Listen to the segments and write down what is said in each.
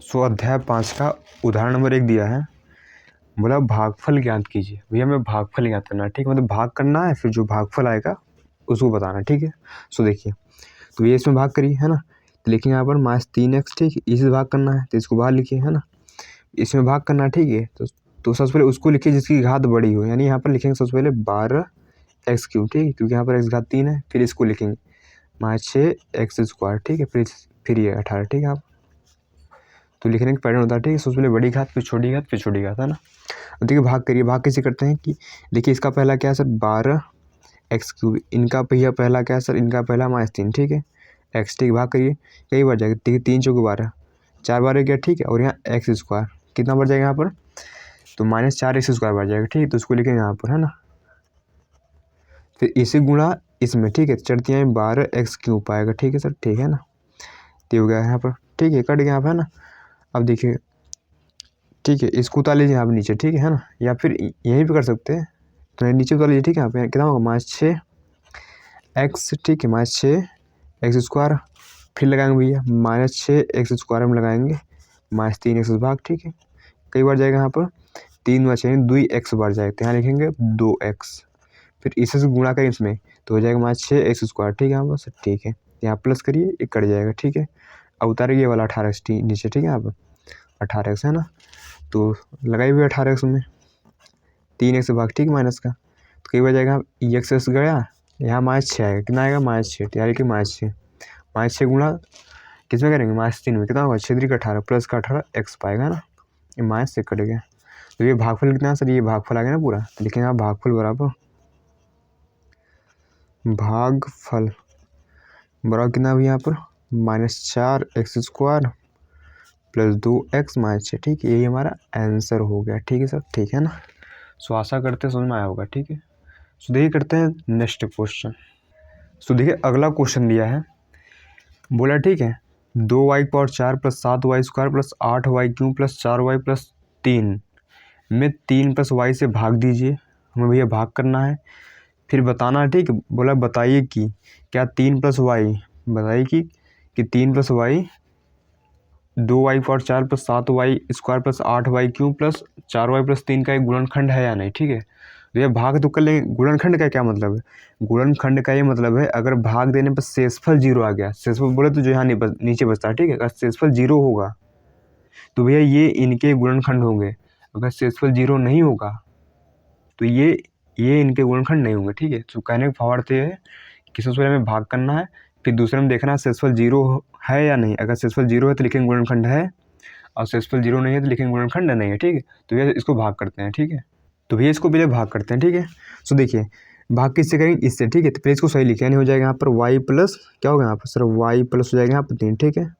सो अध्याय 5 का उदाहरण नंबर 1 दिया है। बोला भागफल ज्ञात कीजिए। भैया हमें भागफल ज्ञात करना है, ठीक है, मतलब भाग करना है, फिर जो भागफल आएगा उसको बताना है, ठीक है। सो देखिए, तो ये इसमें भाग करिए, है ना, तो लिखेंगे यहाँ पर -3x, ठीक है, इसे भाग करना है तो इसको बाहर लिखिए, है ना, इसमें भाग करना है, ठीक है। तो सबसे पहले उसको लिखिए जिसकी घात बड़ी हो, यानी यहाँ पर लिखेंगे सबसे पहले 12x3, ठीक है, क्योंकि यहाँ पर x घात 3 है। फिर इसको लिखेंगे -6x², ठीक है, फिर ये 18, ठीक है। आप तो लिखने का पैटर्न होता है, ठीक है, सबसे पहले बड़ी घात, फिर छोटी घात, फिर छोटी घात, है ना। अब देखिए भाग करिए, भाग कैसे करते हैं कि देखिए इसका पहला क्या है सर 12x3, इनका भैया पहला क्या है सर, इनका पहला -3, ठीक है, x, ठीक, भाग करिए, कई बार जाएगा, देखिए 3 चौके 12, 4 बार गया, ठीक है, और यहाँ x² कितना बढ़ जाएगा यहाँ पर, तो -4x² बढ़ जाएगा, ठीक है, तो उसको लिखेंगे यहाँ पर, है ना। फिर इसे गुणा इसमें, ठीक है, चढ़ती 12x³ आएगा, ठीक है सर, ठीक है ना, तो हो गया यहाँ पर, ठीक है, कट गया यहाँ पर, है ना। अब देखिए, ठीक है, इसको उतार लीजिए यहाँ पे नीचे, ठीक है ना, या फिर यहीं पे कर सकते हैं, तो नीचे उतार लीजिए, ठीक है, यहाँ पे कितना होगा -6x, ठीक है, -6x², फिर लगाएंगे भैया -6x² में लगाएंगे -3x भाग, ठीक है, कई बार जाएगा यहाँ पर 3 व 6 2x बार जाएगा, तो यहाँ लिखेंगे 2x, फिर इसे से गुणा करें इसमें तो हो जाएगा -6x², ठीक है, यहाँ पर ठीक है, यहाँ प्लस करिए, ये कट जाएगा, ठीक है। अब उतारिए ये वाला 18x नीचे, ठीक है, यहाँ पर 18x, है ना, तो लगाई हुई 18x में 3x भाग, ठीक, माइनस का, तो कई बार जाएगा x गया, यहाँ -6 आएगा, कितना आएगा -6, यानी कि -6 गुणा किस में करेंगे -3 में, कितना होगा 6 का 18 प्लस का 18x पाएगा ना, ये -6 कट गया। तो ये भागफल कितना है सर, ये भागफल आ गया ना पूरा, तो लिखेंगे आप भागफल बराबर कितना भी यहाँ पर -4x² + 2x -6, ठीक है, यही हमारा आंसर हो गया, ठीक है सर, ठीक है ना। सो आशा करते हैं समझ में आया होगा, ठीक है। सो देखिए करते हैं नेक्स्ट क्वेश्चन। सो देखिए अगला क्वेश्चन दिया है, बोला ठीक है 2y⁴ + 7y² + 8y³ + 4y + 3 में 3 + y से भाग दीजिए। हमें भैया भाग करना है, फिर बताना है, ठीक है, बोला बताइए कि क्या 3 + y, बताइए कि 3 + y 2y⁴ + 7y² + 8y³ + 4y + 3 का एक गुणनखंड है या नहीं, ठीक है। तो ये भाग तो कर लेंगे, गुणनखंड का क्या मतलब है, गुणनखंड का ये मतलब है अगर भाग देने पर शेषफल 0 आ गया, शेषफल बोले तो जो यहाँ नीचे बचता है, ठीक है, अगर शेषफल 0 होगा तो भैया ये इनके गुणनखंड होंगे, अगर शेषफल 0 नहीं होगा तो ये इनके गुणनखंड नहीं होंगे, ठीक है। तो कहने का भावार्थ ये है कि सबसे पहले हमें भाग करना है, फिर दूसरे में देखना है शेषफल 0 है या नहीं, अगर शेषफल 0 है तो लिखेंगे गुणनखंड है, और शेषफल 0 नहीं है तो लिखेंगे गुणनखंड नहीं है, ठीक है। तो भैया इसको भाग करते हैं, ठीक है, तो भैया इसको पहले भाग करते हैं, ठीक है। सो देखिए भाग किससे करेंगे, इससे, ठीक है, तो पहले इसको सही लिखे, यानी हो जाएगा यहाँ पर y+ क्या होगा यहाँ पर सर y+ हो जाएगा यहाँ पर 3, ठीक है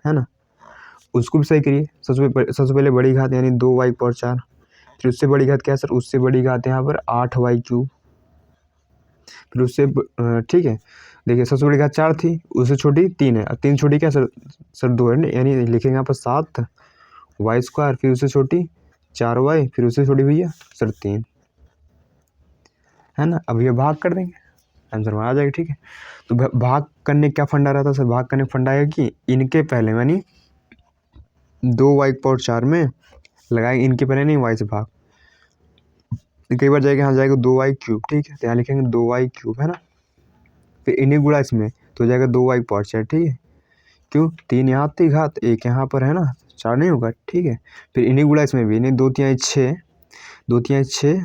ना। उसको भी सही करिए, सबसे पहले बड़ी घात यानी 2y⁴, फिर उससे बड़ी घात क्या है सर, उससे बड़ी घात यहाँ पर 8y³, फिर उससे ठीक है, देखिए सबसे बड़ी घात 4 थी, उससे छोटी 3 है, 3 छोटी क्या सर 2 है, यानी लिखेंगे यहाँ पर 7y², फिर उससे छोटी 4y, फिर उससे छोटी भैया सर 3, है ना। अब ये भाग कर देंगे, आंसर में आ जाएगा, ठीक है। तो भाग करने क्या फंडा रहता है सर, भाग करने का फंडा है कि इनके पहले यानी 2y⁴ में लगाएंगे, इनके पहले नहीं y से भाग, कई बार जाएगा, यहाँ जाएगा 2y³, ठीक है, तो यहाँ लिखेंगे 2y³, है ना, फिर इन्हीं गुणा इसमें तो हो जाएगा 2y⁴, ठीक है, क्यों 3 यहाँ थी घात, 1 यहाँ पर है ना, 4 नहीं होगा, ठीक है, फिर इन्हीं गुणा इसमें भी, नहीं 2 × 6 2 × 6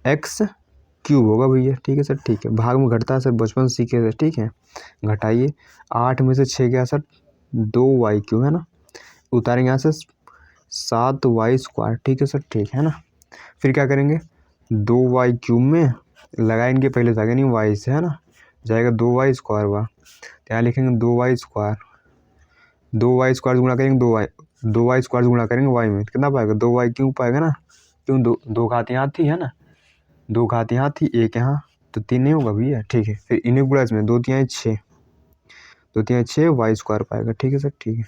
x³ होगा भैया, ठीक है सर, ठीक है, भाग में घटता है सर, बचपन से सीखे सर, ठीक है, घटाइए 8 में से 6 गया सर 2y³, है ना, उतारेंगे यहाँ से 7y², ठीक है सर, ठीक है ना। फिर क्या करेंगे 2y³ में लगाएंगे पहले से नहीं y से, है ना, जाएगा 2y² हुआ, तो यहाँ लिखेंगे 2y² गुणा करेंगे 2y² गुणा करेंगे y में, कितना पाएगा 2y³ पाएगा ना, क्यों 2 घात यहाँ थी, है ना, 2 घात यहाँ थी, 1 यहाँ, तो 3 नहीं होगा भैया, ठीक है। फिर इन्हीं गुणा इसमें 2 × 6 y² पाएगा, ठीक है सर, ठीक है,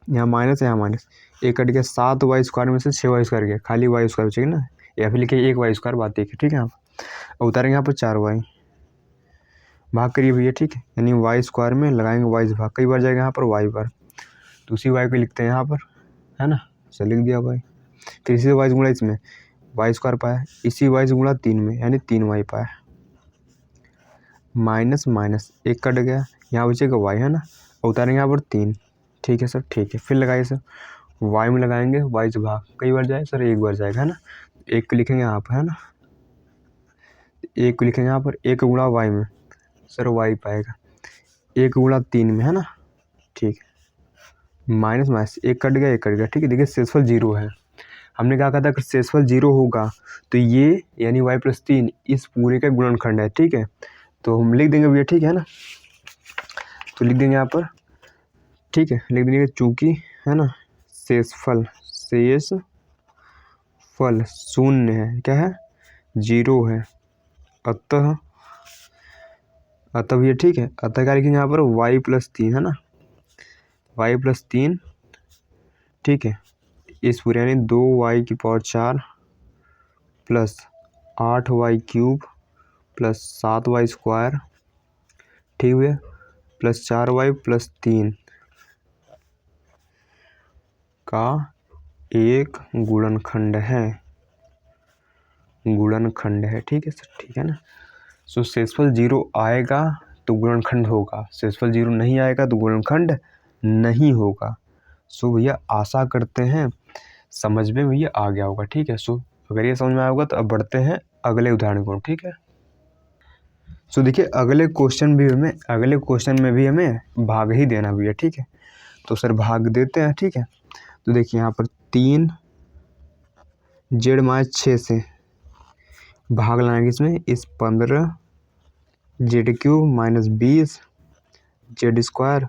यहाँ माइनस यहाँ माइनस, 1 कट गया, 7y² में से 6y² गया, खाली y² बचेगा ना, या फिर लिखिए 1y² बात एक है, ठीक है। आप उतारेंगे यहाँ पर 4y, भाग करिए भैया, ठीक है, यानी y² में लगाएंगे y से भाग, कई बार जाएगा यहाँ पर y पर, तो उसी वाई को लिखते हैं यहाँ पर, है ना। चल लिख दिया वाई। फिर इसी वाई से गुणा इसमें वाई स्क्वायर पाया, इसी वाई से गुणा 3 में यानी 3 वाई पाया, माइनस माइनस एक कट गया, यहाँ बचेगा वाई, है ना। उतारेंगे यहाँ पर 3। ठीक है सर, ठीक है। फिर लगाइए सर, वाई में लगाएंगे, वाई से भाग कई बार जाए सर, एक बार जाएगा, है ना। एक को लिखेंगे यहाँ पर, है ना, एक को लिखेंगे यहाँ पर, एक गुणा वाई में सर वाई पाएगा, एक गुणा 3 में, है ना। ठीक है, माइनस माइनस एक कट गया, एक कट गया। ठीक है, देखिए शेषफल 0 है। हमने क्या कहा था, अगर शेषफल 0 होगा तो ये यानी y + 3 इस पूरे का गुणनखंड है। ठीक है, तो हम लिख देंगे भैया, ठीक है ना। तो लिख देंगे यहाँ पर, ठीक है, लिख देंगे चूंकि, है ना, शेषफल 0 है, क्या है, 0 है, अतः भैया, ठीक है, अतः क्या लिखेंगे यहाँ पर, y + 3, है ना, y + 3, ठीक है, इस पूरे यानी 2y⁴ plus 8y³ plus 7y², ठीक है, प्लस 4y + 3 का एक गुणनखंड है, ठीक है सर, ठीक है ना। सो शेषफल 0 आएगा तो गुणनखंड होगा, शेषफल 0 नहीं आएगा तो गुणनखंड नहीं होगा। सो भैया आशा करते हैं समझ में भैया आ गया होगा। ठीक है, सो अगर ये समझ में आया होगा तो अब बढ़ते हैं अगले उदाहरण को। ठीक है, सो देखिए अगले क्वेश्चन में भी हमें भाग ही देना भैया। ठीक है, तो सर भाग देते हैं। ठीक है, तो देखिए यहाँ पर 3 z-6 से भाग लाएंगे इसमें, इस 15 z³ - 20 z²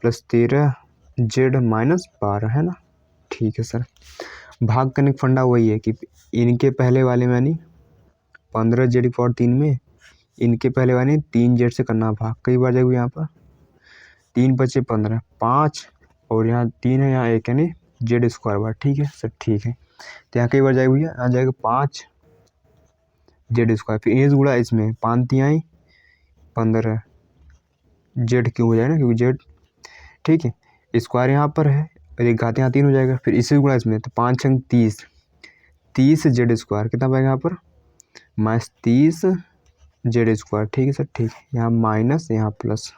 प्लस 13 z-12, है ना। ठीक है सर, भाग करने का फंडा वही है कि इनके पहले वाले में यानी 15 z⁴ में इनके पहले वाले 3 z से करना भाग, कई बार जाएगा यहाँ पर 3 × 5 = 15, 5 और यहाँ 3 है, यहाँ 1 यानी z² बार। ठीक है सर, ठीक है, तो यहाँ कई बार जाएगा भैया, यहाँ जाएगा 5 z², फिर इन्हीं से गुणा इसमें 5 × 3 = 15 z³ हो जाएगा ना, क्योंकि z, ठीक है, स्क्वायर यहाँ पर है और एक घात यहाँ 3 हो जाएगा, फिर इसी गुणा इसमें, तो 5 × 30 30 z², कितना पाएगा यहाँ पर, -30 z²। ठीक है सर, ठीक है, यहाँ माइनस यहाँ प्लस,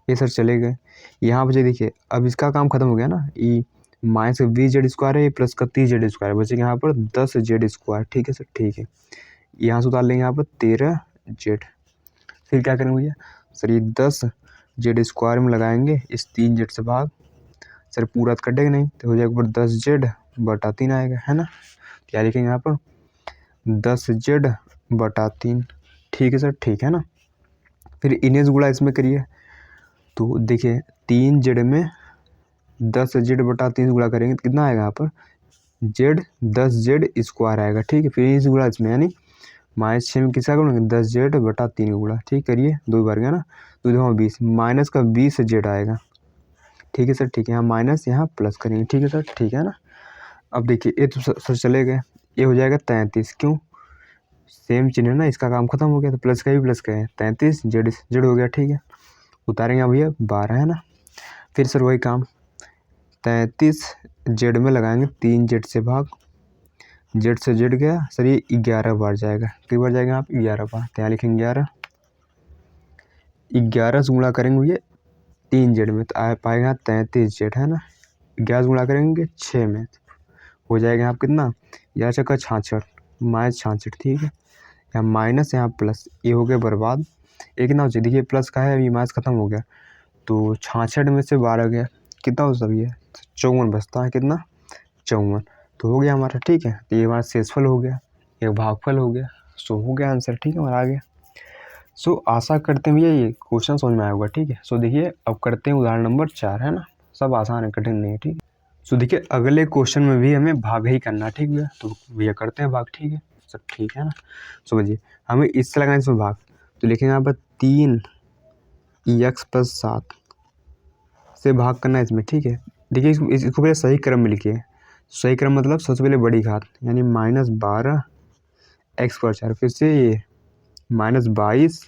ये सर चले गए। यहाँ बचे, देखिए अब इसका काम खत्म हो गया ना, ये -20 z² है, ये प्लस का 30 z², बचेगा यहाँ पर 10 z²। ठीक है सर, ठीक है, यहाँ से उतार लेंगे यहाँ पर 13 z। फिर क्या करेंगे भैया सर, ये 10 z² में लगाएंगे, इस 3 z से भाग, सर पूरा तो कटेगा नहीं, तो हो जाएगा ऊपर 10z/3 आएगा, है ना। क्या लिखेंगे यहाँ पर 10z/3। ठीक है सर, ठीक है ना। फिर इन्हें गुणा इसमें करिए, तो देखिए 3z में 10z/3 गुणा करेंगे तो कितना आएगा यहाँ पर, z 10z² आएगा। ठीक है, फिर इस गुणा इसमें यानी -6 में किसका गुणा, 10z/3 गुणा। ठीक करिए, 2 बार गया ना, 2 × 2 = 20, माइनस का 20z आएगा। ठीक है सर, ठीक है, यहाँ माइनस यहाँ प्लस करेंगे। ठीक है सर, ठीक है ना। अब देखिए ये तो सर चले गए, ये हो जाएगा 33, क्यों, सेम चिन्ह है ना, इसका काम खत्म हो गया, तो प्लस का भी प्लस का है, 33 z हो गया। ठीक है, उतारेंगे भैया 12, है ना। फिर सर वही काम 33 z में लगाएंगे, 3 z से भाग, z से z गया सर, ये 11 बार जाएगा, कई बार जाएगा आप 11 बार, तो यहाँ लिखेंगे 11 से गुणा करेंगे भैया 3 z में, तो पाएगा 33 z, है ना। 11 से गुणा करेंगे 6 में, हो जाएगा यहाँ कितना, यहाँ चक्का 66, -66। ठीक है, यहाँ माइनस यहाँ प्लस, ये हो गया बर्बाद। एक ना हो जाए, देखिए प्लस का है, अभी माइनस खत्म हो गया, तो 66 में से 12 गया, कितना हो सब, ये 54 बचता है, कितना 54, तो हो गया हमारा। ठीक है, तो ये हमारा शेषफल हो गया, एक भागफल हो गया। सो हो गया आंसर। ठीक है, हमारा आ गया। सो आशा करते हैं भैया ये क्वेश्चन समझ में आया होगा। ठीक है, सो देखिए अब करते हैं उदाहरण नंबर 4, है ना, सब आसान है, कठिन नहीं है। ठीक है, सो देखिए अगले क्वेश्चन में भी हमें भाग ही करना है। ठीक भैया, तो भैया करते हैं भाग। ठीक है सब, ठीक है ना। समझिए हमें इससे लगाना है इसमें भाग, तो लिखेंगे यहाँ पर 3x + 7 से भाग करना है इसमें। ठीक है, देखिए इसको पहले सही क्रम में लिखिए, सही क्रम मतलब सबसे पहले बड़ी घात यानी -12 x², फिर से ये -22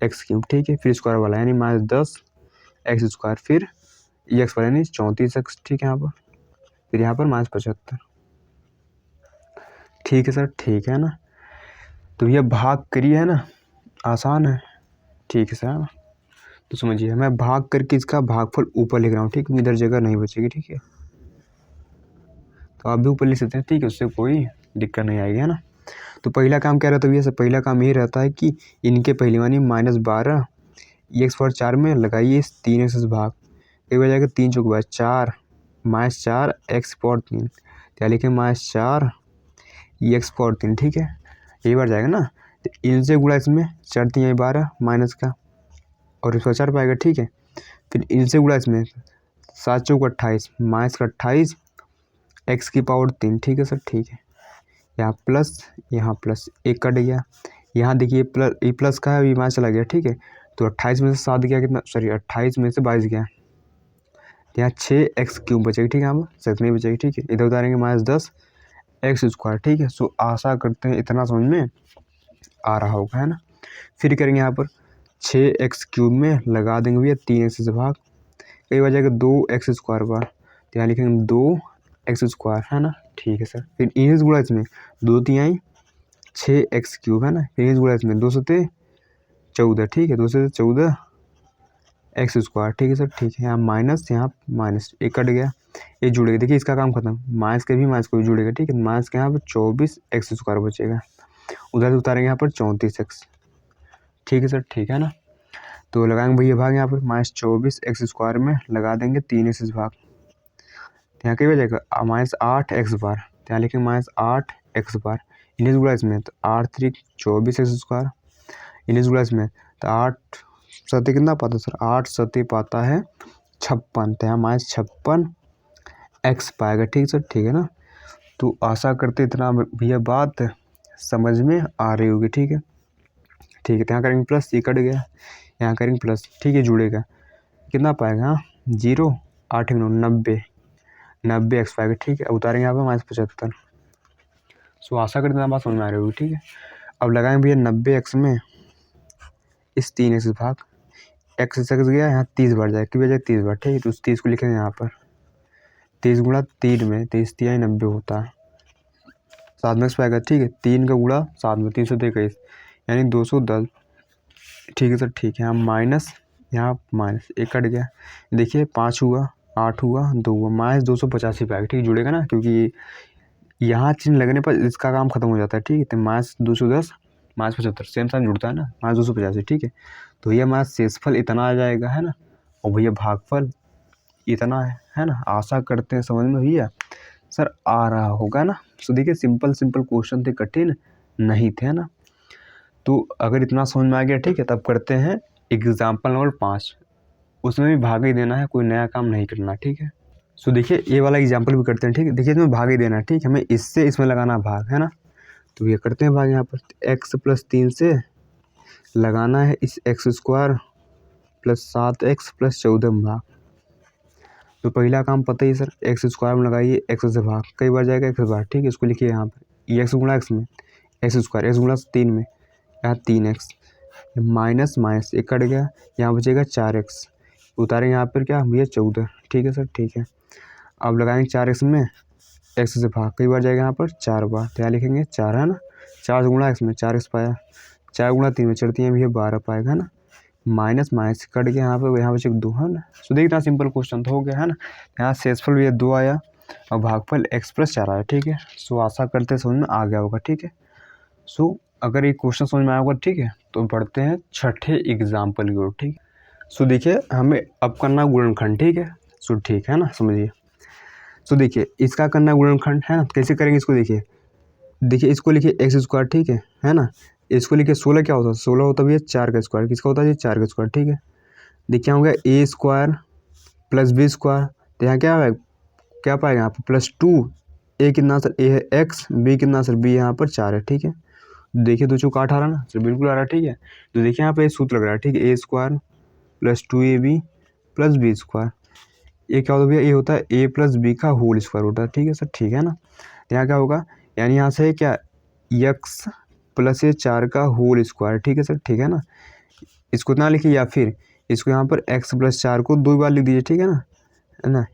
x³। ठीक है, फिर स्क्वायर वाला यानी -10 x², फिर एक्स पर यानी 34x, ठीक है यहाँ पर, फिर यहाँ पर -75, ठीक है सर, ठीक है ना। तो ये भाग करिए है ना, आसान है, ठीक है सर, है ना। तो समझिए मैं भाग करके इसका भागफल ऊपर लिख रहा हूँ, ठीक है, इधर जगह नहीं बचेगी, ठीक है। तो आप भी ऊपर लिख सकते हैं, ठीक है, उससे कोई दिक्कत नहीं आएगी, है ना। तो पहला काम क्या रहता है भैया, पहला काम ये रहता है कि इनके पहले मानी -12 एक्स पावर 4 में लगाइए 3x से भाग, एक बार जाएगा 3 चौक 4 -4 एक्स पावर 3, क्या लिखें -4 एक्स पावर 3, ठीक है, एक बार जाएगा ना। तो इनसे गुणा इसमें 4 3 12 माइनस का और इसका 4 पाएगा, ठीक है। फिर इनसे गुणा इसमें 7 चौक 28 माइनस का 28 एक्स की पावर 3, ठीक है सर, ठीक है। यहाँ प्लस एक कट गया, यहाँ देखिए प्लस, ये प्लस का है, ये माइनस चला गया, ठीक है। तो 28 में से 7 गया कितना, सॉरी 28 में से 22 गया, यहाँ 6x³ बचेगी, ठीक है, यहाँ पर 7 नहीं बचेगी, ठीक है। इधर उतारेंगे -10 x², ठीक है। सो आशा करते हैं इतना समझ में आ रहा होगा, है ना। फिर करेंगे यहाँ पर 6x³ में लगा देंगे भैया 3x से भाग, कई बार जाएगा 2x² बार, तो यहाँ लिखेंगे 2x², है ना, ठीक है सर। फिर इन्हीं गुणा इसमें 2 3 6x³, है ना, फिर इन्हीं गुणा इसमें 2 7 14, ठीक है, 2 से 14 x², ठीक है सर, ठीक है। यहाँ माइनस एक कट गया, ये जुड़ेगा, देखिए इसका काम खत्म, माइनस के भी माइनस को भी जुड़ेगा, ठीक है। माइनस के यहाँ पर 24x² बचेगा, उधर से उतारेंगे यहाँ पर 34x, ठीक है सर, ठीक है ना। तो लगाएंगे भैया भाग, यहाँ पर -24x² में लगा देंगे 3x भाग, यहाँ कई बचेगा -8x बार, तो यहाँ लिखेंगे -8x बार, इन्हीं गुणा इसमें तो 8 3 24x², इन्हीं गुणा इसमें तो 8 7 कितना पाता सर, 8 7 पाता है 56, तो यहाँ -56x पाएगा, ठीक है सर, ठीक है ना। तो आशा करते इतना भैया बात समझ में आ रही होगी, ठीक है, ठीक है। तो यहाँ करेंगे प्लस, ये कट गया, यहाँ करेंगे प्लस, ठीक है, जुड़ेगा, कितना पाएगा, हाँ 0 8 9 90x पाएगा, ठीक है। अब उतारेंगे यहाँ पर -75। सो आशा करते हैं बात समझ में आ रही होगी, ठीक है। अब लगाएंगे भैया 90x में इस 3x से भाग, x से x गया, यहाँ 30 बार जाएगा, कि बजाय 30 बार, ठीक है। तो उस 30 को लिखेंगे यहाँ पर 30 गुणा 3 में 30 3 90 होता है, 7 में x पाएगा, ठीक है। 3 का गुणा 7 में 321 यानी 210, ठीक है सर, ठीक है। यहाँ माइनस एक कट गया, देखिए 5 हुआ 8 हुआ 2 हुआ -285 पाएगा, ठीक है, जुड़ेगा ना, क्योंकि यहाँ चिन्ह लगने पर इसका काम खत्म हो जाता है, ठीक है। तो -210 -75 सेम साइन जुड़ता है ना, -285, ठीक है। तो भैया हमारा शेषफल इतना आ जाएगा, है ना, और भैया भागफल इतना है ना। आशा करते हैं समझ में भैया सर आ रहा होगा ना। तो देखिए सिंपल क्वेश्चन थे, कठिन नहीं थे, है ना। तो अगर इतना समझ में आ गया, ठीक है, तब करते हैं एग्जाम्पल नंबर 5, उसमें भी भाग ही देना है, कोई नया काम नहीं करना, ठीक है। सो देखिए ये वाला एग्जाम्पल भी करते हैं, ठीक है, देखिए इसमें भाग ही देना है, ठीक है, हमें इससे इसमें लगाना भाग, है ना। तो ये करते हैं भाग, यहाँ पर x + 3 से लगाना है इस x² + 7x + 14 में भाग। तो पहला काम पता ही सर, x² में लगाइए x से भाग, कई बार जाएगा x बार, ठीक है, इसको लिखिए यहाँ पर x गुणा x में x² x गुणा 3 में यहाँ 3x माइनस एक कट गया, यहाँ बचेगा 4x, उतारेंगे यहाँ पर क्या भैया 14, ठीक है सर, ठीक है। अब लगाएंगे 4x में x से भाग, कई बार जाएगा यहाँ पर 4 बार, तो यहाँ लिखेंगे 4, है ना। 4 गुणा x में 4x पाया, 4 गुणा 3 में चढ़ती है भैया 12 पाएगा, है ना। माइनस कट गया यहाँ बचे 2, है ना। सो देखिए इतना सिंपल क्वेश्चन तो हो गया, है ना। यहाँ शेषफल भैया 2 आया और भागफल x + 4 आया, ठीक है। सो आशा करते समझ में आ गया होगा, ठीक है। सो अगर ये क्वेश्चन समझ में आया होगा, ठीक है, तो बढ़ते हैं छठे एग्जाम्पल की ओर, ठीक। सो देखिए हमें अब करना गुणनखंड, ठीक है। सो ठीक है ना, समझिए। सो देखिए इसका करना गुणनखंड, है ना। कैसे करेंगे इसको, देखिए इसको लिखिए x², ठीक है ना। इसको लिखिए 16 क्या होता है, 16 होता है भैया 4 का स्क्वायर, किसका होता है ये 4 का स्क्वायर, ठीक है। देखिए हो गया a² + b², तो यहाँ क्या पाएगा यहाँ पर +2, a कितना सर a है x, b कितना सर b यहाँ पर 4 है, ठीक है। देखिए 2 चौक 8 आ रहा ना सर, बिल्कुल आ रहा है, ठीक है। तो देखिए यहाँ पे सूत्र लग रहा है, ठीक है, a² + 2ab + b², ये क्या होता है भैया, ये होता है a + b का होल स्क्वायर होता है, ठीक है सर, ठीक है ना। तो यहाँ क्या होगा, यानी यहाँ से क्या x + ये 4 का होल स्क्वायर, ठीक है सर, ठीक है ना। इसको इतना लिखिए, या फिर इसको यहाँ पर x + 4 को 2 बार लिख दीजिए, ठीक है ना। है ना।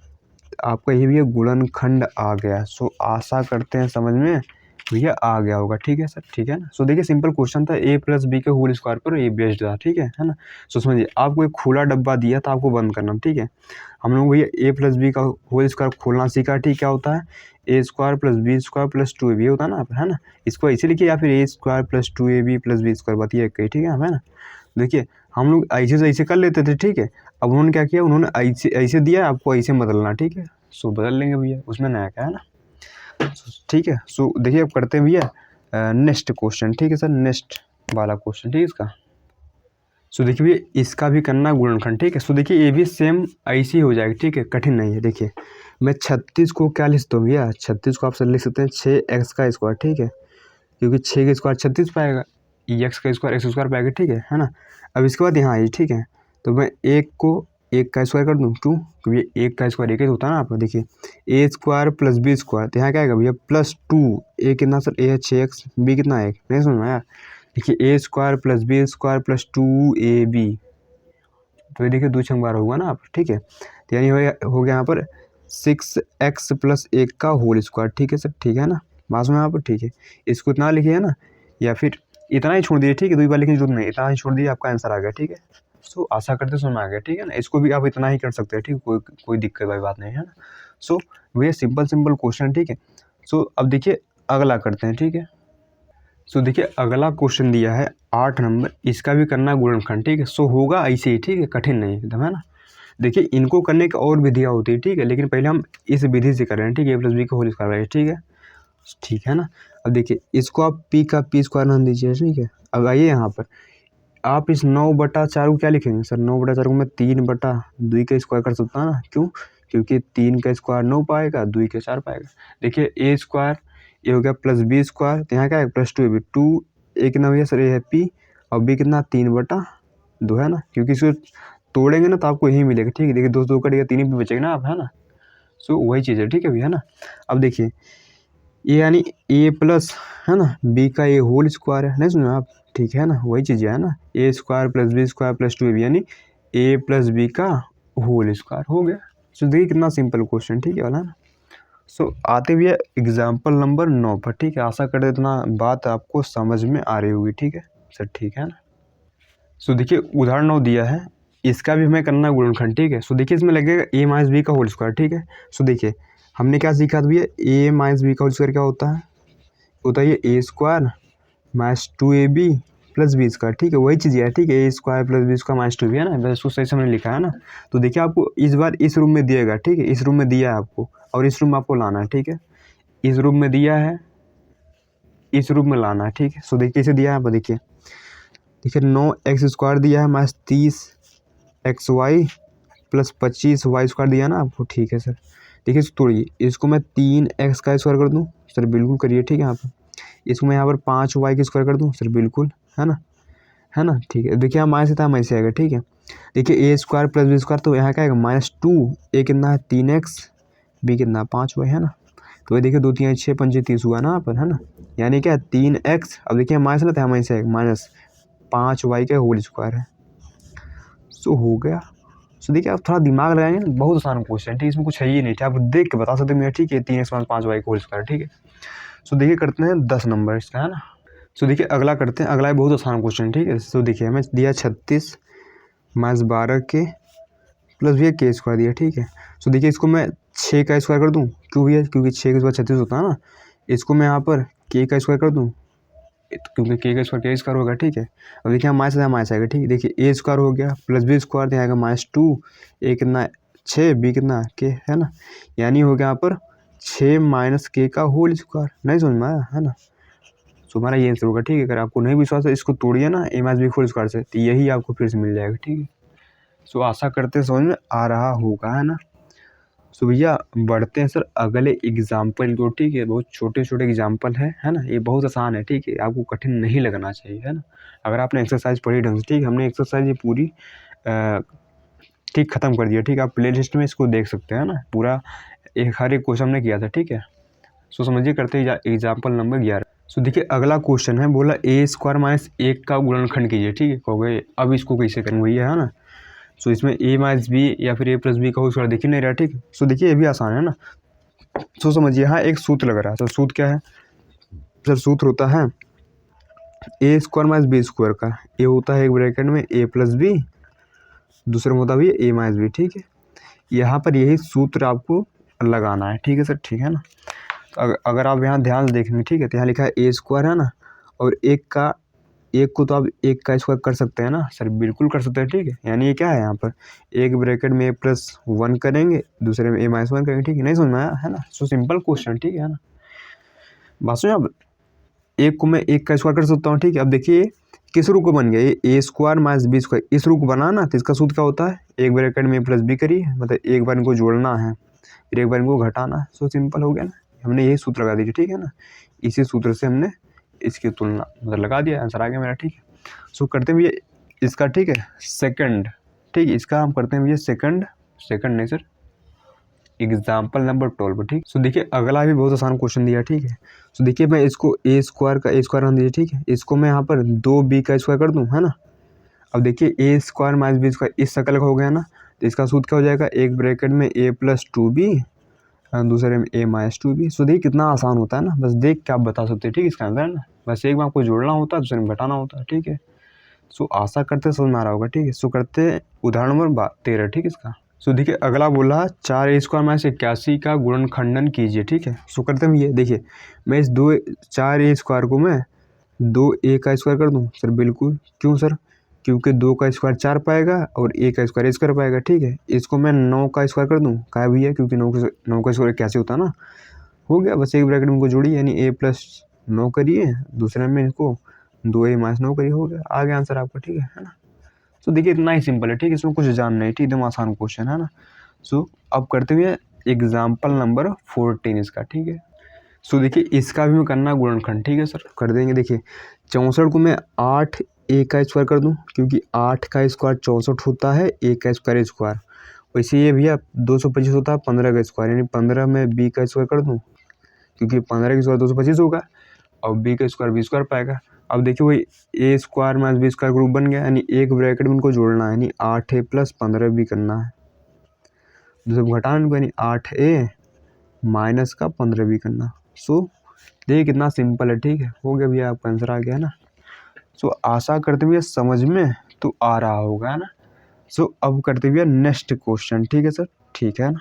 आपका ये भी गुणनखंड आ गया। सो आशा करते हैं समझ में भैया आ गया होगा। ठीक है सर, ठीक है ना। सो देखिए सिंपल क्वेश्चन था, a प्लस बी के होल स्क्वायर पर a बेस्ड था। ठीक है ना। सो समझिए आपको एक खुला डब्बा दिया था, आपको बंद करना। ठीक है, हम लोग भैया a प्लस बी का होल स्क्वायर खोलना सीखा। ठीक, क्या होता है a square plus B square plus 2ab, ये होता है ना, है ना। इसको ऐसे लिखिए या फिर a square plus 2ab plus B square, बात ये कही। ठीक है ना। देखिए हम लोग ऐसे से ऐसे कर लेते थे। ठीक है, अब उन्होंने क्या किया, उन्होंने ऐसे ऐसे दिया, आपको ऐसे बदलना। ठीक है, सो बदल लेंगे भैया, उसमें नया क्या है ना। ठीक है, सो देखिए अब करते हैं भैया नेक्स्ट क्वेश्चन। ठीक है सर, नेक्स्ट वाला क्वेश्चन। ठीक है इसका। सो देखिए भैया इसका भी करना गुणनखंड। ठीक है, सो देखिए ये भी सेम ऐसी हो जाएगी। ठीक है, कठिन नहीं है। देखिए मैं 36 को क्या लिखता हूँ भैया, 36 को आप सर लिख सकते हैं 6x का स्क्वायर। ठीक है, क्योंकि 6 का स्क्वायर 36 पाएगा, एक्स का स्क्वायर एक्स स्क्वायर पाएगा। ठीक है ना। अब इसके बाद यहाँ आई। ठीक है, तो मैं एक को एक का स्क्वायर कर दूँ, क्यों, क्योंकि एक का स्क्वायर एक ही होता है ना। आप देखिए A square plus B square, तो यहाँ क्या आएगा भैया +2। ए कितना सर, ए है 6x, बी कितना है, नहीं समझ में आया। देखिए A square plus B square plus 2ab, तो ये देखिए 2 छंग बार होगा ना आप। ठीक है, तो यानी हो गया यहाँ पर 6x प्लस 1 का होल स्क्वायर। ठीक है सर, ठीक है ना, बात में यहाँ पर। ठीक है, इसको इतना लिखिए है ना, या फिर इतना ही छोड़ दीजिए। ठीक है, 2 बार लिखने की जरूरत नहीं, इतना ही छोड़ दीजिए, आपका आंसर आ गया। ठीक है, सो आशा करते समझ में आ गया। ठीक है ना, इसको भी आप इतना ही कर सकते हैं। ठीक है, कोई दिक्कत वाली बात नहीं है ना। सो भैया सिंपल सिंपल क्वेश्चन। ठीक है, सो अब देखिए अगला करते हैं। ठीक है, सो देखिए अगला क्वेश्चन दिया है 8 नंबर, इसका भी करना गुणनखंड। ठीक है, सो होगा ऐसे ही। ठीक है, कठिन नहीं एकदम, है ना। देखिए इनको करने की और विधियाँ होती है। ठीक है, लेकिन पहले हम इस विधि से कर रहे हैं। ठीक है, ए प्लस बी का होल स्क्वायर। ठीक है, ठीक है ना। अब देखिए इसको आप पी का पी स्क्वायर नाम दीजिए। ठीक है, अब आइए यहाँ पर आप इस 9/4 को क्या लिखेंगे सर, 9/4 को मैं 3/2 का स्क्वायर कर सकता हूँ ना। क्यों, क्योंकि 3 का स्क्वायर 9 पाएगा, 2 का 4 पाएगा। देखिए ए स्क्वायर ये हो गया प्लस बी स्क्वायर, तो यहाँ क्या है +2ab, 2 ए कितना भैया सर, ए है पी और बी कितना 3/2 है ना, क्योंकि इसको तोड़ेंगे ना तो आपको यही मिलेगा। ठीक है, देखिए 2 कटेगा, 3 ही पे बचेगा ना आप, है ना। सो वही चीज़ है। ठीक है भैया, है ना। अब देखिए ये यानी ए प्लस है ना बी का ए होल स्क्वायर है, नहीं सुना आप। ठीक है ना, वही चीज़ है ना, A square plus B square plus 2ab यानी ए प्लस बी का होल स्क्वायर हो गया। सो देखिए कितना सिंपल क्वेश्चन। ठीक है वाला ना। सो आते हुए एग्जाम्पल नंबर 9 पर। ठीक है, आशा करते इतना बात आपको समझ में आ रही होगी। ठीक है सर, ठीक है ना। सो देखिए उदाहरण 9 दिया है, इसका भी हमें करना गुणनखंड। ठीक है, सो देखिए इसमें लगेगा a माइनस बी का होल स्क्वायर। ठीक है, सो देखिए हमने क्या सीखा था भैया, a माइनस बी का होल स्क्वायर क्या होता है, ये A square minus 2ab plus B square. ठीक है, वही चीज़ है। ठीक है, A square plus B square minus 2b है ना, वैसे उसको सही से हमने लिखा है ना। तो देखिए आपको इस बार इस रूम में दिएगा। ठीक है, इस रूम में दिया है आपको और इस रूम में आपको लाना है। ठीक है, इस रूम में दिया है, इस रूम में लाना है। ठीक है, सो देखिए इसे दिया है, देखिए देखिए 9x स्क्वायर दिया है minus 30xy plus 25y square दिया ना आपको। ठीक है सर, देखिए इसको तोड़िए, इसको मैं 3x का स्क्वायर कर दूँ सर, बिल्कुल करिए। ठीक है, यहाँ पर इसको मैं यहाँ पर 5y का स्क्वायर कर दूँ सर, बिल्कुल, है ना, है ना। ठीक है, देखिए यहाँ माइनस था माइनस आएगा। ठीक है, देखिए A square plus B square, तो यहाँ क्या आएगा -2, ए कितना है 3x, बी कितना 5y, है ना। तो ये देखिए 2 3 6 5 30 हुआ ना यहाँ पर, है ना, यानी क्या 3x। अब देखिए माइनस ना था माइनस आएगा, -5y का होल स्क्वायर है। सो हो गया। सो देखिए आप थोड़ा दिमाग लगाएंगे ना, बहुत आसान क्वेश्चन। ठीक है, इसमें कुछ है ही नहीं। ठीक, आप देख के बता सकते हैं मेरा। ठीक है, 3x माइनस 5y का होल स्क्वायर। ठीक है, सो देखिए करते हैं 10 नंबर इसका, है ना। सो देखिए अगला करते हैं, अगला बहुत आसान क्वेश्चन। ठीक है, सो देखिए हमें दिया 36 माइनस 12 के प्लस भैया के स्क्वायर दिया। ठीक है, सो देखिए इसको मैं 6 का स्क्वायर कर दूँ, क्यों भैया, क्योंकि 6 के स्क्वायर 36 होता है ना। इसको मैं यहाँ पर के का स्क्वायर कर दूँ, क्योंकि के का स्क्वायर के स्क्वायर होगा। ठीक है, अब देखिए माइनस आएगा। ठीक है, देखिए ए स्क्वायर हो गया प्लस बी स्क्वायर आएगा -2, ए कितना 6, बी कितना के, है ना, यानी हो गया यहाँ पर 6 माइनस के का होल स्क्वायर। नहीं समझ में आया, है ना। सो हमारा ये आंसर होगा। ठीक है, अगर आपको नहीं विश्वास है इसको तोड़िए ना ए माइनस बी होल स्क्वायर से, तो यही आपको फिर से मिल जाएगा। ठीक है, सो आशा करते हैं समझ में आ रहा होगा, है ना। सो भैया बढ़ते हैं सर अगले एग्जाम्पल को। ठीक है, बहुत छोटे छोटे एग्जाम्पल है ना, ये बहुत आसान है। ठीक है, आपको कठिन नहीं लगना चाहिए, है ना, अगर आपने एक्सरसाइज पढ़ी ढंग से। ठीक है, हमने एक्सरसाइज ये पूरी ठीक ख़त्म कर दिया। ठीक है, आप प्ले लिस्ट में इसको देख सकते हैं ना, पूरा हर एक क्वेश्चन हमने किया था। ठीक है, सो समझिए करते हैं एग्जाम्पल नंबर 11। सो देखिए अगला क्वेश्चन है, बोला ए स्क्वायर माइनस 1 का गुणनखंड कीजिए। ठीक है, कहोगे अब इसको कैसे करेंगे भैया, है ना। सो इसमें a माइनस बी या फिर a प्लस बी का होल स्क्वायर दिख ही नहीं रहा, ठीक। सो देखिए ये भी आसान है ना। सो समझिए यहाँ एक सूत्र लग रहा है। तो सूत्र क्या है सर? सूत्र होता है A square minus B square का। ए होता है एक ब्रैकेट में a प्लस बी, दूसरे में होता भी a माइनस बी, ठीक है। यहाँ पर यही सूत्र आपको लगाना है, ठीक है सर, ठीक है ना। तो अगर आप यहाँ ध्यान से देखेंगे, ठीक है, तो यहाँ लिखा है ए स्क्वायर है ना, और एक को तो आप एक का स्क्वायर कर सकते हैं ना सर, बिल्कुल कर सकते हैं, ठीक है। यानी ये क्या है, यहाँ पर एक ब्रैकेट में a+1 करेंगे, दूसरे में a-1 करेंगे, ठीक है। नहीं समझ में आया है ना? सो सिंपल क्वेश्चन, ठीक है ना। बात सुनिए, अब एक को मैं एक का स्क्वायर कर सकता हूँ, ठीक है। अब देखिए किस रूप को बन गया, ये a square minus B square, इस रूप को बनाना, तो इसका सूत्र क्या होता है, एक ब्रैकेट में a प्लस बी करिए, मतलब एक बार इनको जोड़ना है, फिर एक बार इनको घटाना है। सो सिंपल हो गया ना, हमने यही सूत्र लगा दीजिए, ठीक है ना। इसी सूत्र से हमने इसकी तुलना मतलब लगा दिया, आंसर आ गया मेरा, ठीक है। सो करते हैं भैया इसका, ठीक है, सेकंड, ठीक है, इसका हम करते हैं भैया सेकंड नहीं सर, एग्जाम्पल नंबर 12, ठीक। सो देखिए अगला भी बहुत आसान क्वेश्चन दिया, ठीक है। सो देखिए मैं इसको a स्क्वायर का रख दीजिए, ठीक है। इसको मैं यहाँ पर 2b का स्क्वायर कर दूँ, है ना। अब देखिए a square minus B square इस शकल का हो गया ना, तो इसका सूत्र क्या हो जाएगा, एक ब्रैकेट में a+2b दूसरे में a-2b। सो देखिए कितना आसान होता है ना, बस देख के आप बता सकते हैं, ठीक है, इसका आंसर है ना। बस एक बार आपको जोड़ना होता है, दूसरे में घटाना होता है, ठीक है। सो आशा करते समझ में आ रहा होगा, ठीक है। सो करते उदाहरण नंबर 13, ठीक है इसका। सो देखिए अगला बोला 4a² माइनस 81 का गुणनखंडन कीजिए, ठीक है। सो करते हैं ये, देखिए मैं इस 4a² को मैं 2a का स्क्वायर कर दूँ सर, बिल्कुल। क्यों सर? क्योंकि 2 का स्क्वायर 4 पाएगा और a का स्क्वायर स्क्वायर पाएगा, ठीक है। इसको मैं 9 का स्क्वायर कर दूँ, क्या भैया, क्योंकि 9 का स्क्वायर कैसे होता है ना, हो गया। बस एक ब्रैकेट में इनको जोड़िए, यानी a+9 करिए, दूसरे में इसको 2a-9 करिए, हो गया, आ गया आंसर आपका, ठीक है ना। सो देखिए इतना ही सिंपल है, ठीक है, इसमें कुछ जानना है, ठीक, एकदम आसान क्वेश्चन है ना। सो अब करते हुए एग्जाम्पल नंबर 14 इसका, ठीक है। सो देखिए इसका भी मैं करना गुणनखंड, ठीक है सर, कर देंगे। देखिए 64 को मैं 8a का स्क्वायर कर दूं, क्योंकि 8 का स्क्वायर 64 होता है, a का स्क्वायर। वैसे ये भैया 225 होता है 15 का स्क्वायर, यानी 15 में b का स्क्वायर कर दूं, क्योंकि 15 का स्क्वायर 225 होगा, और b का स्क्वायर b स्क्वायर पाएगा। अब देखिए वही a square minus B square group बन गया, यानी एक ब्रैकेट में इनको जोड़ना है, यानी 8a + 15b करना है, दूसरे को घटाना इनको, यानी 8a माइनस का 15b करना। सो देखिए कितना सिंपल है, ठीक है, हो गया भैया, आपका आंसर आ गया ना। सो आशा करते हुए समझ में तो आ रहा होगा, है ना। सो अब करते हुए नेक्स्ट क्वेश्चन, ठीक है सर, ठीक है ना।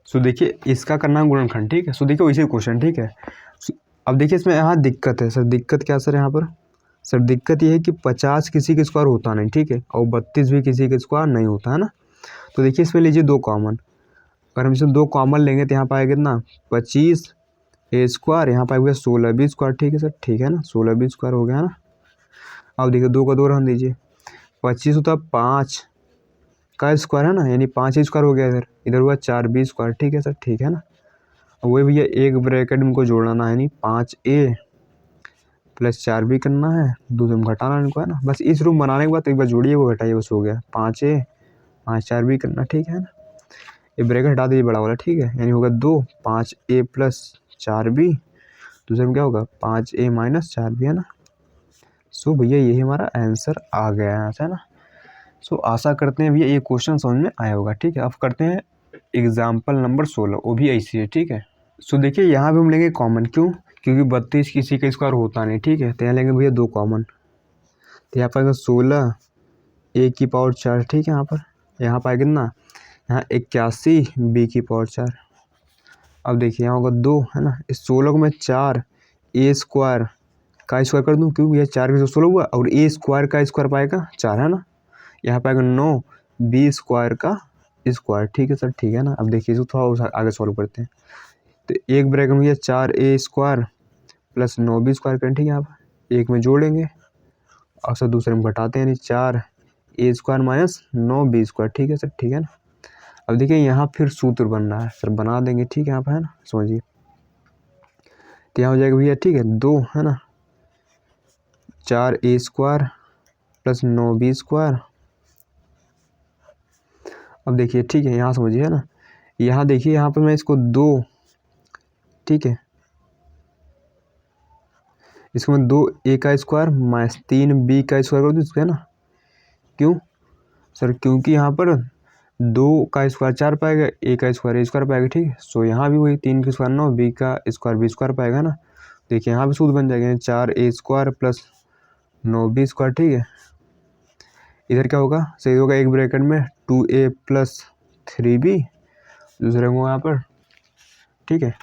सो देखिए इसका करना गुणनखंड, ठीक है। सो देखिए वैसे क्वेश्चन, ठीक है। अब देखिए इसमें यहाँ दिक्कत है सर, दिक्कत क्या सर, यहाँ पर सर दिक्कत ये है कि 50 किसी के स्क्वायर होता नहीं, ठीक है, और 32 भी किसी के स्क्वायर नहीं होता, है ना। तो देखिए इसमें लीजिए 2 कॉमन, अगर हम इसमें 2 कॉमन लेंगे तो यहाँ पाएगा कितना, 25a², यहाँ पाएगा 16b², ठीक है सर, ठीक है ना, 16b² हो गया ना। अब देखिए 2 का 2 रहने दीजिए, 25 होता 5 का स्क्वायर है ना, यानी 5a² हो गया इधर, इधर हुआ 4b², ठीक है सर, ठीक है ना। वही भैया एक ब्रैकेट में इनको जोड़ना है, यानी 5a + 4b करना है, दूसरे में घटाना इनको, है ना। बस इस रूप बनाने के बाद एक बार जोड़िए वो घटाइए, बस हो गया, 5a 5 4b करना, ठीक है ना। ये ब्रैकेट हटा दीजिए बड़ा वाला, ठीक है, यानी होगा 2 5a + 4b, दूसरे में क्या होगा 5a - 4b, है ना। सो भैया यही हमारा आंसर आ गया है ना। सो आशा करते हैं भैया ये क्वेश्चन समझ में आया होगा, ठीक है। अब करते हैं एग्जाम्पल नंबर 16, वो भी ऐसी है, ठीक है। सो देखिए यहाँ भी हम लेंगे कॉमन, क्यों, क्योंकि 32 किसी का स्क्वायर होता नहीं, ठीक है, तो यहाँ लेंगे भैया 2 कॉमन, तो यहाँ पाएगा 16a⁴, ठीक है। यहाँ पाएगा कितना, यहाँ 81b⁴। अब देखिए यहाँ होगा 2, है ना। इस 16 को मैं 4a² का स्क्वायर कर दूँ, क्यों भैया 4 के 16 हुआ, और a² का स्क्वायर पाएगा 4, है ना। यहाँ पाएगा 9b² का स्क्वायर, ठीक है सर, ठीक है ना। अब देखिए इसको थोड़ा आगे सॉल्व करते हैं, तो एक ब्रैकेट में 4a² + 9b² करें, ठीक है। आप एक में जोड़ेंगे और सर दूसरे में घटाते हैं, यानी 4a² - 9b², ठीक है सर, ठीक है ना। अब देखिए यहाँ फिर सूत्र बन रहा है सर, बना देंगे, ठीक है, यहाँ पर, है ना, समझिए। तो यहाँ हो जाएगा भैया, ठीक है, 2, है ना, 4a² + 9b²। अब देखिए, ठीक है, यहाँ समझिए, है ना। यहाँ देखिए यहाँ पर मैं इसको 2, ठीक है, इसको मैं 2a² - 3b² कर दूँ, है ना। क्यों, सर क्योंकि यहाँ पर 2 का स्क्वायर 4 पाएगा, a का स्क्वायर a स्क्वायर पाएगा, ठीक है। सो यहाँ भी वही 3 का स्क्वायर 9, b का स्क्वायर b स्क्वायर पाएगा ना। देखिए यहाँ भी सूत्र बन जाएगा 4a square plus 9b square, ठीक है। इधर क्या होगा, सही होगा एक ब्रैकेट में 2a प्लस 3b, दूसरे को यहाँ पर, ठीक है,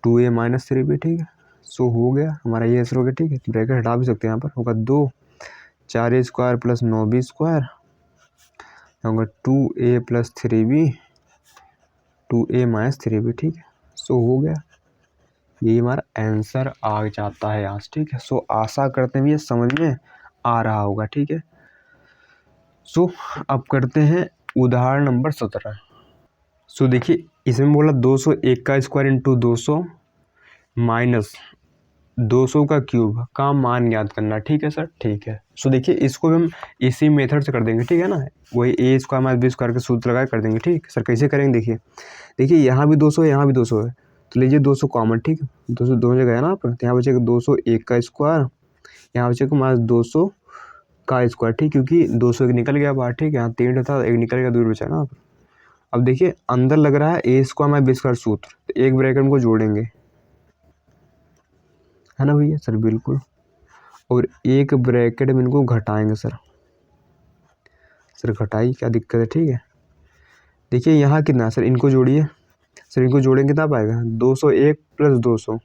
2a माइनस 3b, ठीक है। सो हो गया हमारा ये आंसर हो गया, ठीक है। ब्रैकेट हटा भी सकते हैं, यहाँ पर होगा 2 4a square plus 9b square होगा 2a plus 3b 2a minus 3b, ठीक है। सो हो गया, ये हमारा आंसर आ जाता है यहाँ से, ठीक है। सो आशा करते हैं ये समझ में आ रहा होगा, ठीक है। सो अब करते हैं उदाहरण नंबर 17। सो देखिए इसमें बोला 201 का स्क्वायर इंटू 200 माइनस 200 का क्यूब का मान याद करना, ठीक है सर, ठीक है। सो देखिए इसको भी हम इसी मेथड से कर देंगे, ठीक है ना, वही ए स्क्वायर माइनस बी स्क्वायर के सूत्र लगा कर देंगे, ठीक सर। कैसे करेंगे, देखिए यहाँ भी 200 है, यहाँ भी 200 है, तो लीजिए 200 कॉमन, ठीक है। 200 दोनों जगह है ना, पर यहाँ बचेगा 201 का स्क्वायर, यहाँ बचेगा माइनस 200 का स्क्वायर, ठीक, क्योंकि 200 एक निकल गया बाहर, ठीक है। यहाँ 3 था, एक निकल गया, दूर बचा ना। अब देखिए अंदर लग रहा है A square minus B square सूत्र, तो एक ब्रैकेट को जोड़ेंगे, है ना भैया सर, बिल्कुल। और एक ब्रैकेट में इनको घटाएंगे सर घटाई क्या दिक्कत है, ठीक है। देखिए यहाँ कितना है सर, इनको जोड़िए सर, इनको जोड़ेंगे कितना पाएगा, 201 प्लस 200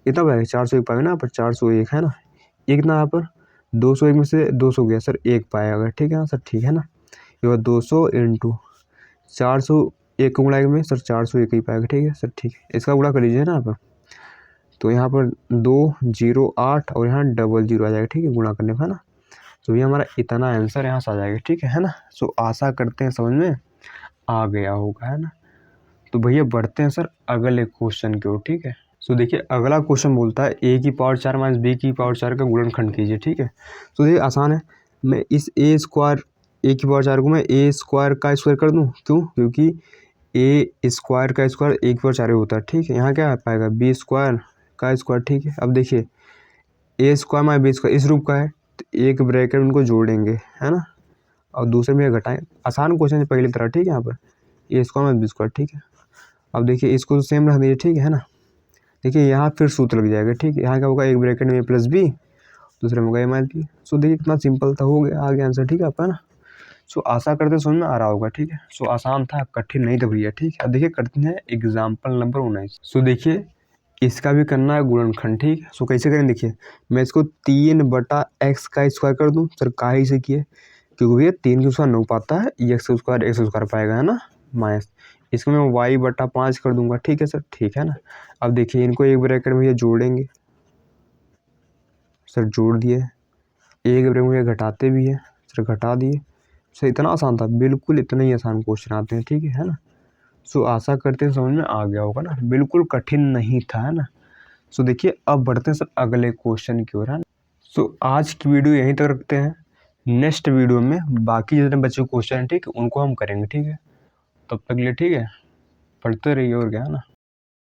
कितना पाएगा, 401 पाएगा ना, पर 401 है ना, एक ना यहाँ पर 201 में से 200 गया सर, एक पाएगा, ठीक है सर, ठीक है ना। ये 200 इंटू 401 को गुणा में सर 401 ही पाएगा, ठीक है सर, ठीक है। इसका गुणा कर लीजिए ना यहाँ पर, तो यहाँ पर 208 और यहाँ 00 आ जाएगा, ठीक है, गुणा करने पर, है ना। तो ये हमारा इतना आंसर यहाँ से आ जाएगा, ठीक है ना। सो आशा करते हैं समझ में आ गया होगा, है ना। तो भैया बढ़ते हैं सर अगले क्वेश्चन की ओर, ठीक है। सो देखिए अगला क्वेश्चन बोलता है a की पावर 4 माइनस b की पावर 4 का गुणनखंड कीजिए, ठीक है। तो देखिए आसान है, मैं इस a की पावर 4 को मैं a स्क्वायर का स्क्वायर कर दूँ, क्यों, क्योंकि a स्क्वायर का स्क्वायर a की पावर 4 होता है, ठीक है। यहाँ क्या पाएगा b स्क्वायर का स्क्वायर, ठीक है। अब देखिए a square minus b square इस रूप का है, तो एक ब्रैकेट उनको जोड़ेंगे, है ना, और दूसरे में घटाएं। आसान क्वेश्चन है पहली तरह, ठीक है। यहाँ पर a square minus b square, ठीक है। अब देखिए इसको तो सेम रख दीजिए, ठीक है ना। देखिए यहाँ फिर सूत्र लग जाएगा, ठीक है। यहाँ क्या होगा, एक ब्रैकेट में a प्लस बी, दूसरे में होगा a माइनस बी। सो देखिए कितना सिंपल था, हो गया, आ गया आंसर, ठीक है आपका, ना। सो आशा करते समझ में आ रहा होगा, ठीक है। सो आसान था, कठिन नहीं था भैया, ठीक है। अब देखिए करते हैं एग्जाम्पल नंबर 19। सो देखिए इसका भी करना है गुणनखंड, ठीक है। सो कैसे करें, देखिए मैं इसको 3/x का स्क्वायर कर दूँ सर, काहे से किए, क्योंकि भैया 3 के स्क्वायर 9 पाता है, x स्क्वायर पाएगा, है ना, माइनस इसको मैं y/5 कर दूंगा, ठीक है सर, ठीक है ना। अब देखिए इनको एक ब्रैकेट में ये जोड़ेंगे सर, जोड़ दिए, एक ब्रैकेट में घटाते भी है सर, घटा दिए सर। इतना आसान था, बिल्कुल इतना ही आसान क्वेश्चन आते हैं, ठीक है ना। सो आशा करते हैं समझ में आ गया होगा ना, बिल्कुल कठिन नहीं था, है ना। सो देखिए अब बढ़ते हैं सर अगले क्वेश्चन की ओर, है ना। सो आज की वीडियो यहीं तक रखते हैं, नेक्स्ट वीडियो में बाकी जितने बच्चे क्वेश्चन हैं, ठीक है, उनको हम करेंगे, ठीक है। तब तक के लिए ठीक है, पढ़ते रहिए, और क्या है ना।